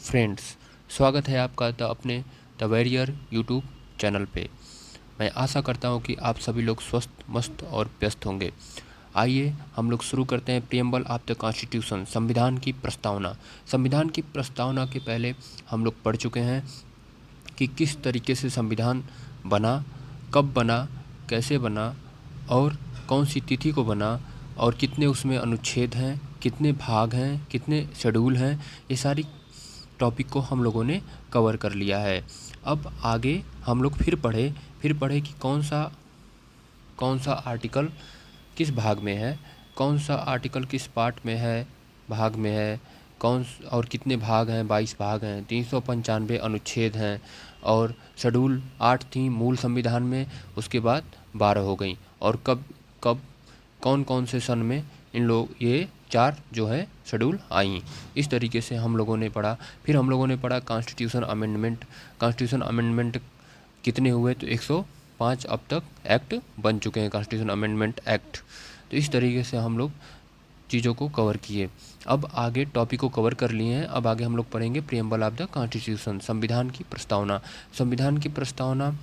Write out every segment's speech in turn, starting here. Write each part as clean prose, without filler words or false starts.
Friends, स्वागत है आपका अपने द वॉरियर यूट्यूब चैनल पे। मैं आशा करता हूँ कि आप सभी लोग स्वस्थ, मस्त और व्यस्त होंगे। आइए हम लोग शुरू करते हैं प्रीएम्बल ऑफ द कॉन्स्टिट्यूशन, संविधान की प्रस्तावना। संविधान की प्रस्तावना के पहले हम लोग पढ़ चुके हैं कि किस तरीके से संविधान बना, कब बना, कैसे बना और कौन सी तिथि को बना और कितने उसमें अनुच्छेद हैं, कितने भाग हैं, कितने शेड्यूल हैं। ये सारी टॉपिक को हम लोगों ने कवर कर लिया है। अब आगे हम लोग फिर पढ़े कि कौन सा आर्टिकल किस भाग में है, कौन सा आर्टिकल किस पार्ट में है, भाग में है, और कितने भाग हैं। 22 भाग हैं, 395 अनुच्छेद हैं और शेड्यूल 8 थी मूल संविधान में, उसके बाद 12 हो गई। और कब कब कौन कौन से सन में ये 4 जो है शेड्यूल आई। इस तरीके से हम लोगों ने पढ़ा। फिर हम लोगों ने पढ़ा कॉन्स्टिट्यूशन अमेंडमेंट कितने हुए, तो 105 अब तक एक्ट बन चुके हैं, कॉन्स्टिट्यूशन अमेंडमेंट एक्ट। तो इस तरीके से हम लोग चीज़ों को कवर किए। अब आगे टॉपिक को कवर कर लिए हैं, अब आगे हम लोग पढ़ेंगे प्रीएम्बल ऑफ द कॉन्स्टिट्यूशन, संविधान की प्रस्तावना। संविधान की प्रस्तावना।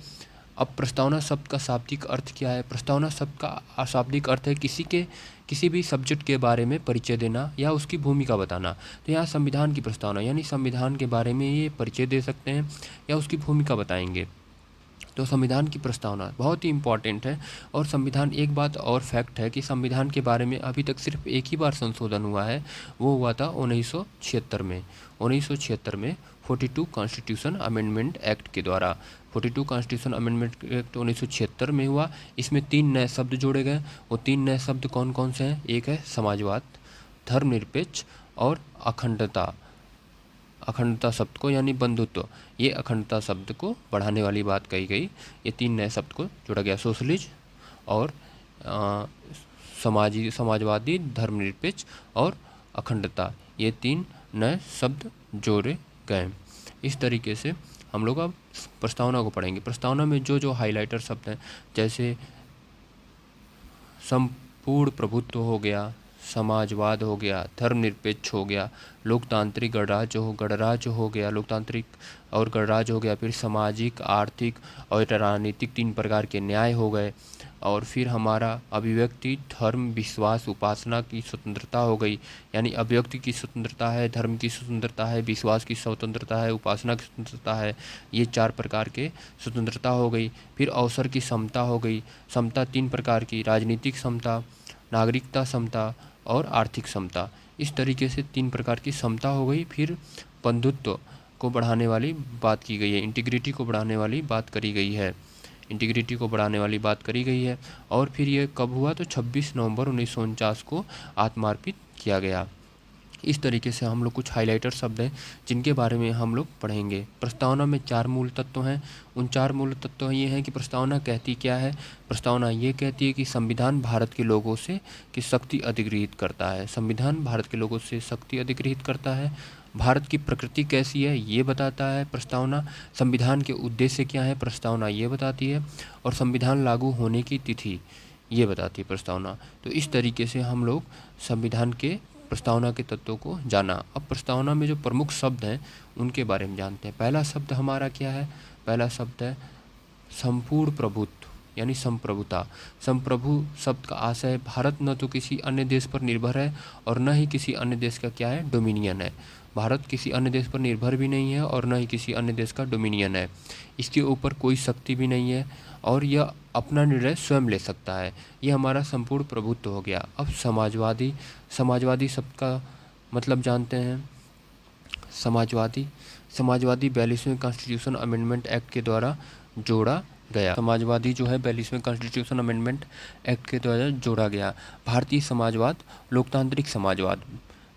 अब प्रस्तावना शब्द का शाब्दिक अर्थ क्या है? प्रस्तावना शब्द का शाब्दिक अर्थ है किसी भी सब्जेक्ट के बारे में परिचय देना या उसकी भूमिका बताना। तो यहाँ संविधान की प्रस्तावना यानी संविधान के बारे में ये परिचय दे सकते हैं या उसकी भूमिका बताएंगे। तो संविधान की प्रस्तावना बहुत ही इम्पॉर्टेंट है। और संविधान, एक बात और फैक्ट है कि संविधान के बारे में अभी तक सिर्फ एक ही बार संशोधन हुआ है, वो हुआ था 1976 में। 1976 में 42 कॉन्स्टिट्यूशन अमेंडमेंट एक्ट के द्वारा। 42 कॉन्स्टिट्यूशन अमेंडमेंट एक्ट 1976 में हुआ। इसमें 3 नए शब्द जोड़े गए। वो 3 नए शब्द कौन कौन से हैं? एक है समाजवाद, धर्मनिरपेक्ष और अखंडता। अखंडता शब्द को यानी बंधुत्व, ये अखंडता शब्द को बढ़ाने वाली बात कही गई। ये 3 नए शब्द को जोड़ा गया, सोशलिज्म और समाजवादी, धर्मनिरपेक्ष और अखंडता, ये 3 नए शब्द जोड़े गए। इस तरीके से हम लोग अब प्रस्तावना को पढ़ेंगे। प्रस्तावना में जो जो हाइलाइटर शब्द हैं, जैसे संपूर्ण प्रभुत्व हो गया, समाजवाद हो गया, धर्मनिरपेक्ष हो गया, लोकतांत्रिक गणराज्य हो गया, लोकतांत्रिक और गणराज्य हो गया, फिर सामाजिक, आर्थिक और राजनीतिक 3 प्रकार के न्याय हो गए। और फिर हमारा अभिव्यक्ति, धर्म, विश्वास, उपासना की स्वतंत्रता हो गई। यानी अभिव्यक्ति की स्वतंत्रता है, धर्म की स्वतंत्रता है, विश्वास की स्वतंत्रता है, उपासना की स्वतंत्रता है। ये 4 प्रकार के स्वतंत्रता हो गई। फिर अवसर की समता हो गई। समता 3 प्रकार की, राजनीतिक समता, नागरिकता समता और आर्थिक समता। इस तरीके से 3 प्रकार की समता हो गई। फिर बंधुत्व को बढ़ाने वाली बात की गई है, इंटीग्रिटी को बढ़ाने वाली बात करी गई है, और फिर ये कब हुआ? तो 26 नवंबर 1949 को आत्मार्पित किया गया। इस तरीके से हम लोग कुछ हाइलाइटर शब्द हैं जिनके बारे में हम लोग पढ़ेंगे। प्रस्तावना में 4 मूल तत्व हैं। उन 4 मूल तत्व ये हैं कि प्रस्तावना कहती क्या है। प्रस्तावना ये कहती है कि संविधान भारत के लोगों से की शक्ति अधिग्रहित करता है। संविधान भारत के लोगों से शक्ति अधिग्रहित करता है। भारत की प्रकृति कैसी है ये बताता है प्रस्तावना। संविधान के उद्देश्य क्या है प्रस्तावना ये बताती है। और संविधान लागू होने की तिथि ये बताती है प्रस्तावना। तो इस तरीके से हम लोग संविधान के प्रस्तावना के तत्वों को जाना। अब प्रस्तावना में जो प्रमुख शब्द हैं उनके बारे में जानते हैं। पहला शब्द हमारा क्या है? पहला शब्द है संपूर्ण प्रभुत्व यानी संप्रभुता। संप्रभु शब्द का आशय, भारत न तो किसी अन्य देश पर निर्भर है और न ही किसी अन्य देश का क्या है, डोमिनियन है। भारत किसी अन्य देश पर निर्भर भी नहीं है और न ही किसी अन्य देश का डोमिनियन है। इसके ऊपर कोई शक्ति भी नहीं है और यह अपना निर्णय स्वयं ले सकता है। यह हमारा संपूर्ण प्रभुत्व हो गया। अब समाजवादी शब्द का मतलब जानते हैं। समाजवादी 42वें कॉन्स्टिट्यूशन अमेंडमेंट एक्ट के द्वारा जोड़ा गया। समाजवादी जो है 42वें कॉन्स्टिट्यूशन अमेंडमेंट एक्ट के द्वारा जोड़ा गया। भारतीय समाजवाद लोकतांत्रिक समाजवाद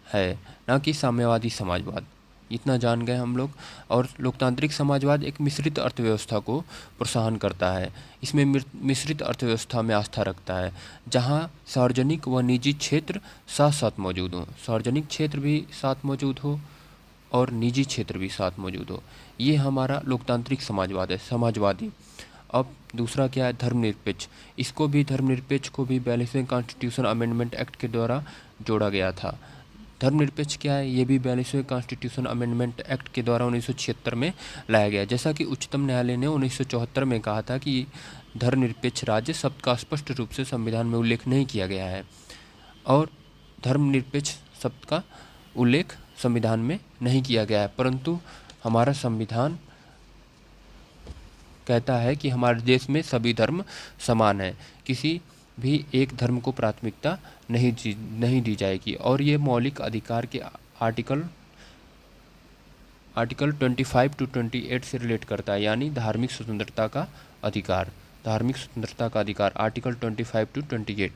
है, ना कि साम्यवादी समाजवाद। इतना जान गए हम लोग। और लोकतांत्रिक समाजवाद एक मिश्रित अर्थव्यवस्था को प्रोत्साहन करता है। इसमें मिश्रित अर्थव्यवस्था में आस्था रखता है, जहां सार्वजनिक व निजी क्षेत्र साथ साथ मौजूद हों। सार्वजनिक क्षेत्र भी साथ मौजूद हो और निजी क्षेत्र भी साथ मौजूद हो। ये हमारा लोकतांत्रिक समाजवाद है, समाजवादी। अब दूसरा क्या है? धर्मनिरपेक्ष। धर्मनिरपेक्ष को भी 42वें कॉन्स्टिट्यूशन अमेंडमेंट एक्ट के द्वारा जोड़ा गया था। धर्मनिरपेक्ष क्या है, ये भी 42वें कॉन्स्टिट्यूशन अमेंडमेंट एक्ट के द्वारा 1976 में लाया गया। जैसा कि उच्चतम न्यायालय ने 1974 में कहा था कि धर्मनिरपेक्ष राज्य शब्द का स्पष्ट रूप से संविधान में उल्लेख नहीं किया गया है, और धर्मनिरपेक्ष शब्द का उल्लेख संविधान में नहीं किया गया है, परंतु हमारा संविधान कहता है कि हमारे देश में सभी धर्म समान हैं, किसी भी एक धर्म को प्राथमिकता नहीं दी जाएगी। और ये मौलिक अधिकार के आर्टिकल 25 to 28 से रिलेट करता है, यानी धार्मिक स्वतंत्रता का अधिकार। आर्टिकल 25 to 28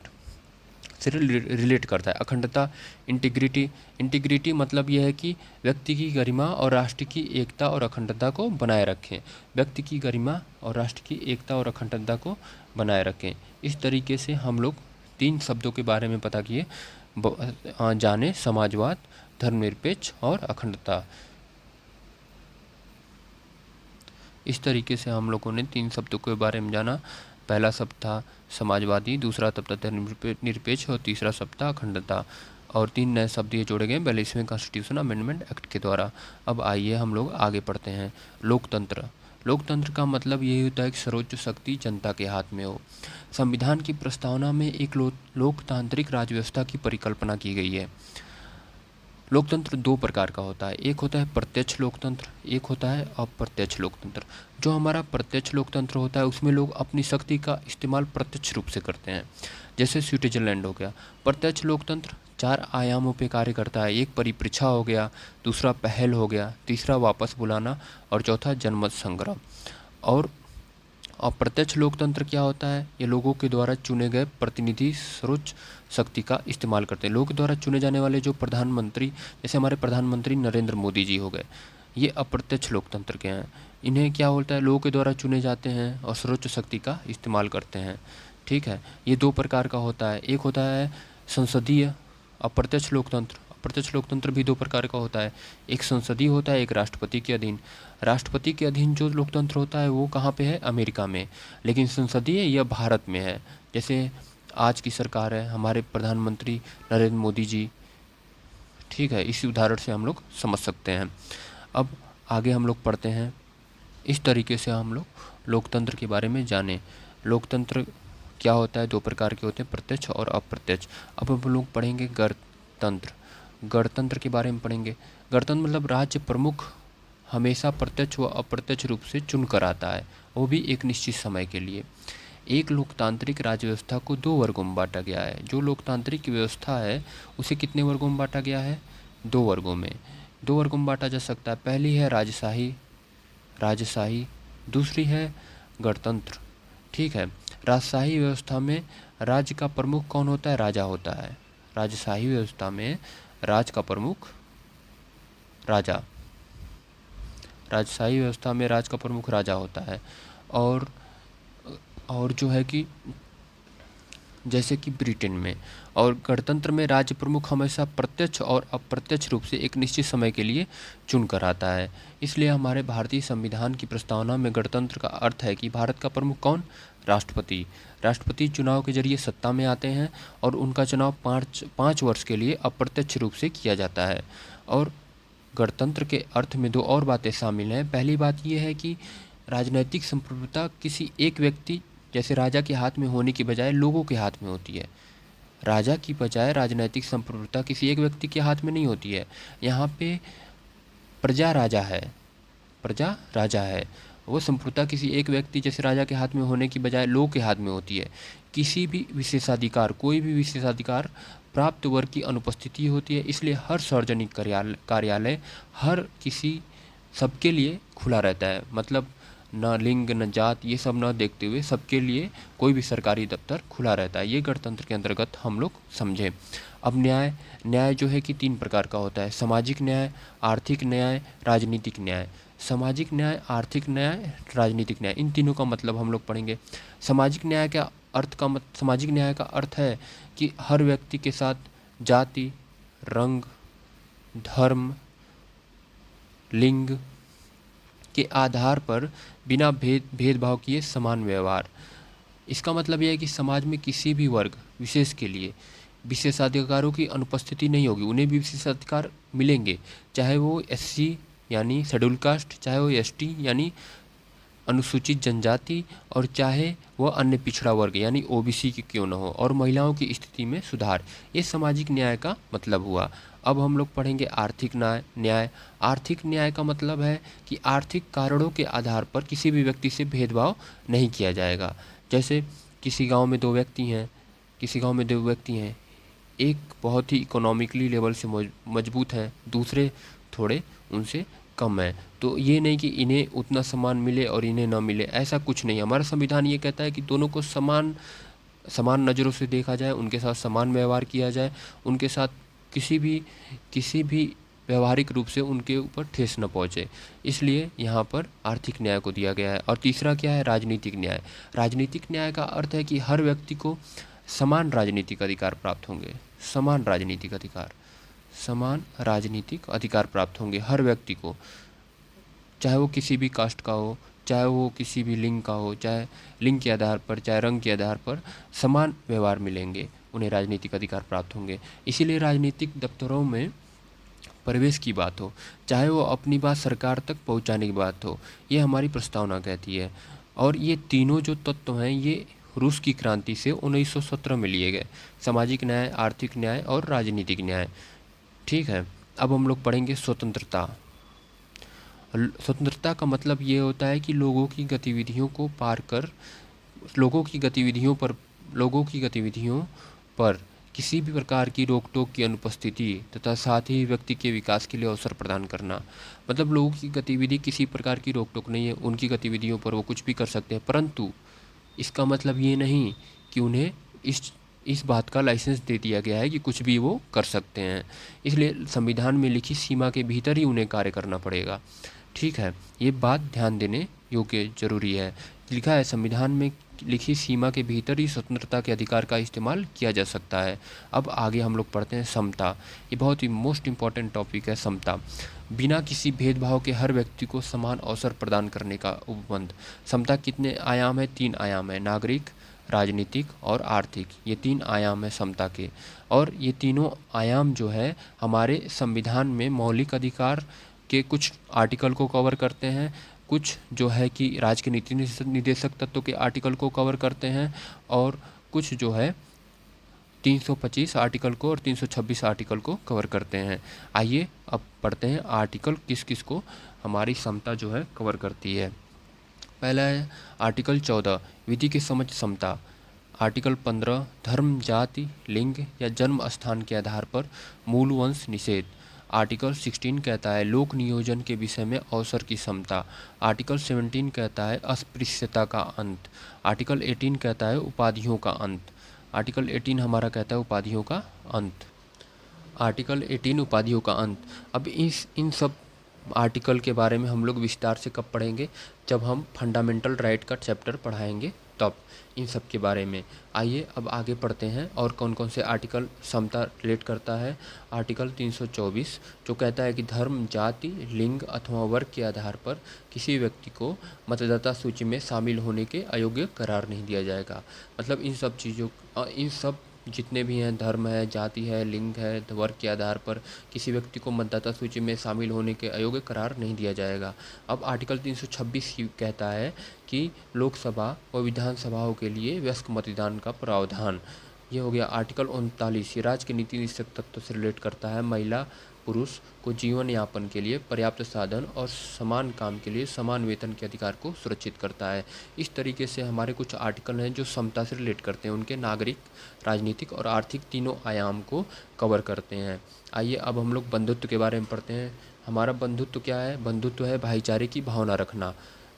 से रिलेट करता है। अखंडता, इंटीग्रिटी मतलब यह है कि व्यक्ति की गरिमा और राष्ट्र की एकता और अखंडता को बनाए रखें। व्यक्ति की गरिमा और राष्ट्र की एकता और अखंडता को बनाए रखें। इस तरीके से हम लोग 3 शब्दों के बारे में पता किए, जाने, समाजवाद, धर्मनिरपेक्ष और अखंडता। इस तरीके से हम लोगों ने 3 शब्दों के बारे में जाना। पहला शब्द था समाजवादी, दूसरा शब्द था धर्मनिरपेक्ष और तीसरा शब्द था अखंडता। और 3 नए शब्द ये जोड़े गए 42वें कॉन्स्टिट्यूशन अमेंडमेंट एक्ट के द्वारा। अब आइए हम लोग आगे पढ़ते हैं। लोकतंत्र का मतलब यही होता है कि सर्वोच्च शक्ति जनता के हाथ में हो। संविधान की प्रस्तावना में एक लोकतांत्रिक राज्य की परिकल्पना की गई है। लोकतंत्र 2 प्रकार का होता है, एक होता है प्रत्यक्ष लोकतंत्र, एक होता है अप्रत्यक्ष लोकतंत्र। जो हमारा प्रत्यक्ष लोकतंत्र होता है उसमें लोग अपनी शक्ति का इस्तेमाल प्रत्यक्ष रूप से करते हैं, जैसे स्विट्जरलैंड हो गया। प्रत्यक्ष लोकतंत्र 4 आयामों पे कार्य करता है, एक परिप्रेक्षा हो गया, दूसरा पहल हो गया, तीसरा वापस बुलाना और चौथा जनमत संग्रह। और अप्रत्यक्ष लोकतंत्र क्या होता है, ये लोगों के द्वारा चुने गए प्रतिनिधि सर्वोच्च शक्ति का इस्तेमाल करते हैं। लोगों के द्वारा चुने जाने वाले जो प्रधानमंत्री, जैसे हमारे प्रधानमंत्री नरेंद्र मोदी जी हो गए, ये अप्रत्यक्ष लोकतंत्र के हैं। इन्हें क्या होता है, लोगों के द्वारा चुने जाते हैं और सर्वोच्च शक्ति का इस्तेमाल करते हैं। ठीक है, ये 2 प्रकार का होता है। एक होता है संसदीय अप्रत्यक्ष लोकतंत्र। अप्रत्यक्ष लोकतंत्र भी 2 प्रकार का होता है, एक संसदीय होता है, एक राष्ट्रपति के अधीन। राष्ट्रपति के अधीन जो लोकतंत्र होता है वो कहाँ पे है, अमेरिका में। लेकिन संसदीय यह भारत में है। जैसे आज की सरकार है, हमारे प्रधानमंत्री नरेंद्र मोदी जी। ठीक है, इसी उदाहरण से हम लोग समझ सकते हैं। अब आगे हम लोग पढ़ते हैं। इस तरीके से हम लोग लोकतंत्र के बारे में जाने। लोकतंत्र क्या होता है, 2 प्रकार के होते हैं, प्रत्यक्ष और अप्रत्यक्ष। अब हम लोग पढ़ेंगे गणतंत्र के बारे में पढ़ेंगे। गणतंत्र मतलब राज्य प्रमुख हमेशा प्रत्यक्ष व अप्रत्यक्ष रूप से चुन कर आता है, वो भी एक निश्चित समय के लिए। एक लोकतांत्रिक राज्य व्यवस्था को 2 वर्गों में बांटा गया है। जो लोकतांत्रिक व्यवस्था है उसे कितने वर्गों में बांटा गया है, 2 वर्गों में। 2 वर्गों में बांटा जा सकता है। पहली है राजशाही, दूसरी है गणतंत्र। ठीक है, राजशाही व्यवस्था में राज्य का प्रमुख कौन होता है, राजा होता है। राजशाही व्यवस्था में राज्य का प्रमुख राजा, राजशाही व्यवस्था में राज्य का प्रमुख राजा होता है। और जो है कि जैसे कि ब्रिटेन में। और गणतंत्र में राज्य प्रमुख हमेशा प्रत्यक्ष और अप्रत्यक्ष रूप से एक निश्चित समय के लिए चुन कर आता है। इसलिए हमारे भारतीय संविधान की प्रस्तावना में गणतंत्र का अर्थ है कि भारत का प्रमुख कौन, राष्ट्रपति चुनाव के जरिए सत्ता में आते हैं और उनका चुनाव 5 वर्ष के लिए अप्रत्यक्ष रूप से किया जाता है। और गणतंत्र के अर्थ में 2 और बातें शामिल हैं। पहली बात यह है कि राजनैतिक संप्रभुता किसी एक व्यक्ति जैसे राजा के हाथ में होने की बजाय लोगों के हाथ में होती है। राजा की बजाय राजनैतिक संप्रभुता किसी एक व्यक्ति के हाथ में नहीं होती है। यहाँ पे प्रजा राजा है, वो संप्रभुता किसी एक व्यक्ति जैसे राजा के हाथ में होने की बजाय लोगों के हाथ में होती है। किसी भी विशेषाधिकार, कोई भी विशेषाधिकार प्राप्त वर्ग की अनुपस्थिति होती है। इसलिए हर सार्वजनिक कार्यालय हर किसी सबके लिए खुला रहता है। मतलब न लिंग न जात ये सब न देखते हुए सबके लिए कोई भी सरकारी दफ्तर खुला रहता है। ये गणतंत्र के अंतर्गत हम लोग समझें। अब न्याय जो है कि 3 प्रकार का होता है, सामाजिक न्याय, आर्थिक न्याय, राजनीतिक न्याय। सामाजिक न्याय, आर्थिक न्याय, राजनीतिक न्याय, इन तीनों का मतलब हम लोग पढ़ेंगे। सामाजिक न्याय का अर्थ है कि हर व्यक्ति के साथ जाति, रंग, धर्म, लिंग के आधार पर बिना भेदभाव किए समान व्यवहार। इसका मतलब यह है कि समाज में किसी भी वर्ग विशेष के लिए विशेषाधिकारों की अनुपस्थिति नहीं होगी, उन्हें भी विशेषाधिकार मिलेंगे, चाहे वो एससी यानी शेड्यूल कास्ट, चाहे वो एसटी यानी अनुसूचित जनजाति, और चाहे वह अन्य पिछड़ा वर्ग यानी ओबीसी की क्यों न हो, और महिलाओं की स्थिति में सुधार। ये सामाजिक न्याय का मतलब हुआ। अब हम लोग पढ़ेंगे आर्थिक न्याय। आर्थिक न्याय का मतलब है कि आर्थिक कारणों के आधार पर किसी भी व्यक्ति से भेदभाव नहीं किया जाएगा। जैसे किसी गांव में दो व्यक्ति हैं, एक बहुत ही इकोनॉमिकली लेवल से मजबूत है, दूसरे थोड़े उनसे कम है, तो ये नहीं कि इन्हें उतना सम्मान मिले और इन्हें ना मिले, ऐसा कुछ नहीं। हमारा संविधान ये कहता है कि दोनों को समान समान नज़रों से देखा जाए, उनके साथ समान व्यवहार किया जाए, उनके साथ किसी भी व्यवहारिक रूप से उनके ऊपर ठेस न पहुँचे। इसलिए यहाँ पर आर्थिक न्याय को दिया गया है। और तीसरा क्या है? राजनीतिक न्याय। राजनीतिक न्याय का अर्थ है कि हर व्यक्ति को समान राजनीतिक अधिकार प्राप्त होंगे। समान राजनीतिक अधिकार प्राप्त होंगे हर व्यक्ति को, चाहे वो किसी भी कास्ट का हो, चाहे वो किसी भी लिंग का हो, चाहे लिंग के आधार पर, चाहे रंग के आधार पर समान व्यवहार मिलेंगे, उन्हें राजनीतिक अधिकार प्राप्त होंगे। इसीलिए राजनीतिक दफ्तरों में प्रवेश की बात हो, चाहे वो अपनी बात सरकार तक पहुंचाने की बात हो, ये हमारी प्रस्तावना कहती है। और ये तीनों जो तत्व हैं ये रूस की क्रांति से 1917 में लिए गए, सामाजिक न्याय, आर्थिक न्याय और राजनीतिक न्याय। ठीक है, अब हम लोग पढ़ेंगे स्वतंत्रता। स्वतंत्रता का मतलब ये होता है कि लोगों की गतिविधियों को पार कर लोगों की गतिविधियों पर किसी भी प्रकार की रोक टोक की अनुपस्थिति तथा साथ ही व्यक्ति के विकास के लिए अवसर प्रदान करना। मतलब लोगों की गतिविधि किसी प्रकार की रोक टोक नहीं है, उनकी गतिविधियों पर वो कुछ भी कर सकते हैं, परंतु इसका मतलब ये नहीं कि उन्हें इस बात का लाइसेंस दे दिया गया है कि कुछ भी वो कर सकते हैं। इसलिए संविधान में लिखी सीमा के भीतर ही उन्हें कार्य करना पड़ेगा। ठीक है, ये बात ध्यान देने योग्य जरूरी है। लिखा है संविधान में लिखी सीमा के भीतर ही स्वतंत्रता के अधिकार का इस्तेमाल किया जा सकता है। अब आगे हम लोग पढ़ते हैं समता। ये बहुत ही मोस्ट इम्पॉर्टेंट टॉपिक है समता। बिना किसी भेदभाव के हर व्यक्ति को समान अवसर प्रदान करने का उपबंध। समता कितने आयाम है? 3 आयाम है, नागरिक, राजनीतिक और आर्थिक। ये 3 आयाम है समता के। और ये तीनों आयाम जो है हमारे संविधान में मौलिक अधिकार के कुछ आर्टिकल को कवर करते हैं, कुछ जो है कि राज्य के नीति निर्देशक तत्वों के आर्टिकल को कवर करते हैं, और कुछ जो है 325 आर्टिकल को और 326 आर्टिकल को कवर करते हैं। आइए अब पढ़ते हैं आर्टिकल किस किस को हमारी समता जो है कवर करती है। पहला है आर्टिकल 14 विधि की समझ समता। आर्टिकल 15 धर्म, जाति, लिंग या जन्म स्थान के आधार पर मूल वंश निषेध। आर्टिकल 16 कहता है लोक नियोजन के विषय में अवसर की समता। आर्टिकल 17 कहता है अस्पृश्यता का अंत। आर्टिकल 18 कहता है उपाधियों का अंत। आर्टिकल 18 हमारा कहता है उपाधियों का अंत। आर्टिकल 18 उपाधियों का अंत। अब इन सब आर्टिकल के बारे में हम लोग विस्तार से कब पढ़ेंगे? जब हम फंडामेंटल राइट का चैप्टर पढ़ाएंगे तब इन सब के बारे में। आइए अब आगे पढ़ते हैं और कौन कौन से आर्टिकल समता रिलेट करता है। आर्टिकल 324 जो कहता है कि धर्म, जाति, लिंग अथवा वर्ग के आधार पर किसी व्यक्ति को मतदाता सूची में शामिल होने के अयोग्य करार नहीं दिया जाएगा। मतलब इन सब जितने भी हैं, धर्म है, जाति है, लिंग है, वर्ग के आधार पर किसी व्यक्ति को मतदाता सूची में शामिल होने के अयोग्य करार नहीं दिया जाएगा। अब आर्टिकल 326 कहता है कि लोकसभा व विधानसभाओं के लिए वयस्क मतदान का प्रावधान। ये हो गया आर्टिकल 39। राज्य के नीति निषेधक तत्व से रिलेट करता है महिला पुरुष को जीवन यापन के लिए पर्याप्त साधन और समान काम के लिए समान वेतन के अधिकार को सुरक्षित करता है। इस तरीके से हमारे कुछ आर्टिकल हैं जो समता से रिलेट करते हैं, उनके नागरिक, राजनीतिक और आर्थिक तीनों आयाम को कवर करते हैं। आइए अब हम लोग बंधुत्व के बारे में पढ़ते हैं। हमारा बंधुत्व क्या है? बंधुत्व है भाईचारे की भावना रखना।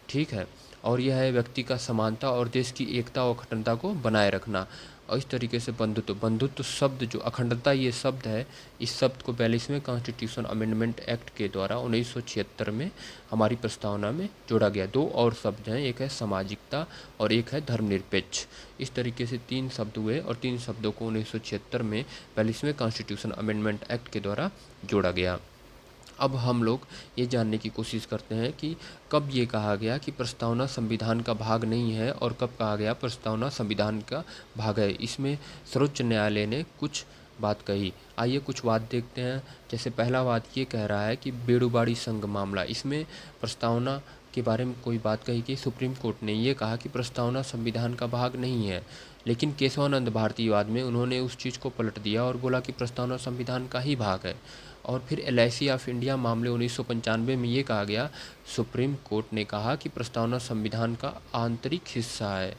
ठीक है, और यह है व्यक्ति का समानता और देश की एकता और अखंडता को बनाए रखना। और इस तरीके से बंधुत्व शब्द जो अखंडता ये शब्द है, इस शब्द को 42वें कॉन्स्टिट्यूशन अमेंडमेंट एक्ट के द्वारा 1976 में हमारी प्रस्तावना में जोड़ा गया। 2 और शब्द हैं, एक है सामाजिकता और एक है धर्मनिरपेक्ष। इस तरीके से 3 शब्द हुए और 3 शब्दों को 1976 में 42वें कॉन्स्टिट्यूशन अमेंडमेंट एक्ट के द्वारा जोड़ा गया। अब हम लोग ये जानने की कोशिश करते हैं कि कब ये कहा गया कि प्रस्तावना संविधान का भाग नहीं है और कब कहा गया प्रस्तावना संविधान का भाग है। इसमें सर्वोच्च न्यायालय ने कुछ बात कही। आइए कुछ बात देखते हैं। जैसे पहला बात ये कह रहा है कि बेड़ूबाड़ी संघ मामला, इसमें प्रस्तावना के बारे में कोई बात कही कि सुप्रीम कोर्ट ने ये कहा कि प्रस्तावना संविधान का भाग नहीं है, लेकिन केशवानंद भारतीवाद में उन्होंने उस चीज़ को पलट दिया और बोला कि प्रस्तावना संविधान का ही भाग है। और फिर LIC ऑफ इंडिया मामले 1995 में ये कहा गया, सुप्रीम कोर्ट ने कहा कि प्रस्तावना संविधान का आंतरिक हिस्सा है,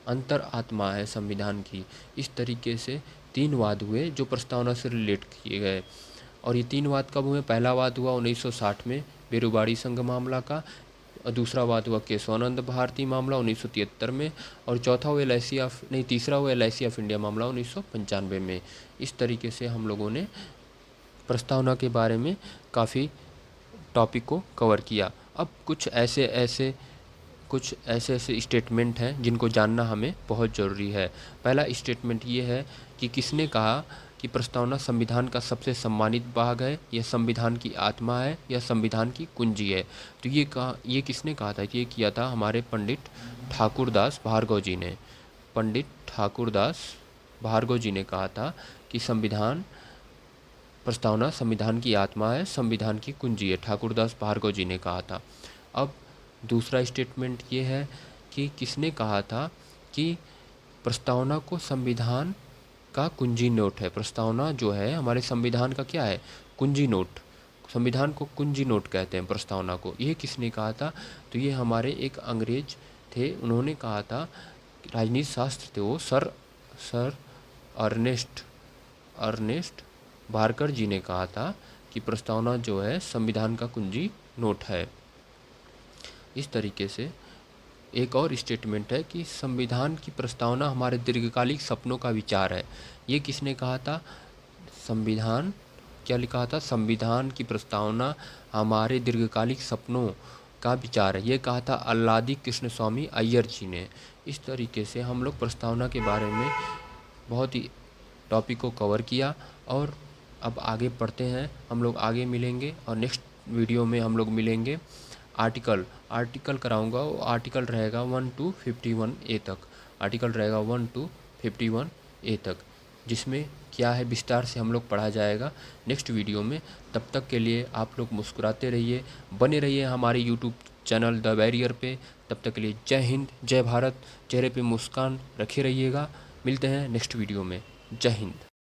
अंतर आत्मा है संविधान की। इस तरीके से 3 वाद हुए जो प्रस्तावना से रिलेट किए गए। और ये 3 वाद कब हुए? पहला वाद हुआ 1960 में बेरुबाड़ी संघ मामला का, और दूसरा वाद हुआ केशवानंद भारती मामला 1973 में, और चौथा हुआ तीसरा हुआ LIC ऑफ इंडिया मामला 1995 में। इस तरीके से हम लोगों ने प्रस्तावना के बारे में काफ़ी टॉपिक को कवर किया। अब कुछ ऐसे स्टेटमेंट हैं जिनको जानना हमें बहुत ज़रूरी है। पहला स्टेटमेंट ये है कि किसने कहा कि प्रस्तावना संविधान का सबसे सम्मानित भाग है, यह संविधान की आत्मा है, यह संविधान की कुंजी है। तो ये किसने कहा था? ये किया था हमारे पंडित ठाकुरदास भार्गव जी ने। पंडित ठाकुरदास भार्गव जी ने कहा था कि प्रस्तावना संविधान की आत्मा है, संविधान की कुंजी है। ठाकुरदास भार्गव जी ने कहा था। अब दूसरा स्टेटमेंट ये है कि किसने कहा था कि प्रस्तावना को संविधान का कुंजी नोट है। प्रस्तावना जो है हमारे संविधान का क्या है? कुंजी नोट। संविधान को कुंजी नोट कहते हैं प्रस्तावना को। ये किसने कहा था? तो ये हमारे एक अंग्रेज थे, उन्होंने कहा था, राजनीति शास्त्र थे वो, सर अर्नेस्ट बारकर जी ने कहा था कि प्रस्तावना जो है संविधान का कुंजी नोट है। इस तरीके से एक और स्टेटमेंट है कि संविधान की प्रस्तावना हमारे दीर्घकालिक सपनों का विचार है। ये किसने कहा था? क्या लिखा था? संविधान की प्रस्तावना हमारे दीर्घकालिक सपनों का विचार है। ये कहा था अल्लादी कृष्ण स्वामी अय्यर जी ने। इस तरीके से हम लोग प्रस्तावना के बारे में बहुत ही टॉपिक को कवर किया। और अब आगे पढ़ते हैं, हम लोग आगे मिलेंगे और नेक्स्ट वीडियो में हम लोग मिलेंगे। आर्टिकल कराऊंगा, वो आर्टिकल रहेगा 1 to 51A तक। आर्टिकल रहेगा 1 to 51A तक, जिसमें क्या है विस्तार से हम लोग पढ़ा जाएगा नेक्स्ट वीडियो में। तब तक के लिए आप लोग मुस्कुराते रहिए, बने रहिए हमारे यूट्यूब चैनल द बैरियर पे। तब तक के लिए जय हिंद, जय भारत। चेहरे पे मुस्कान रखे रहिएगा। मिलते हैं नेक्स्ट वीडियो में। जय हिंद।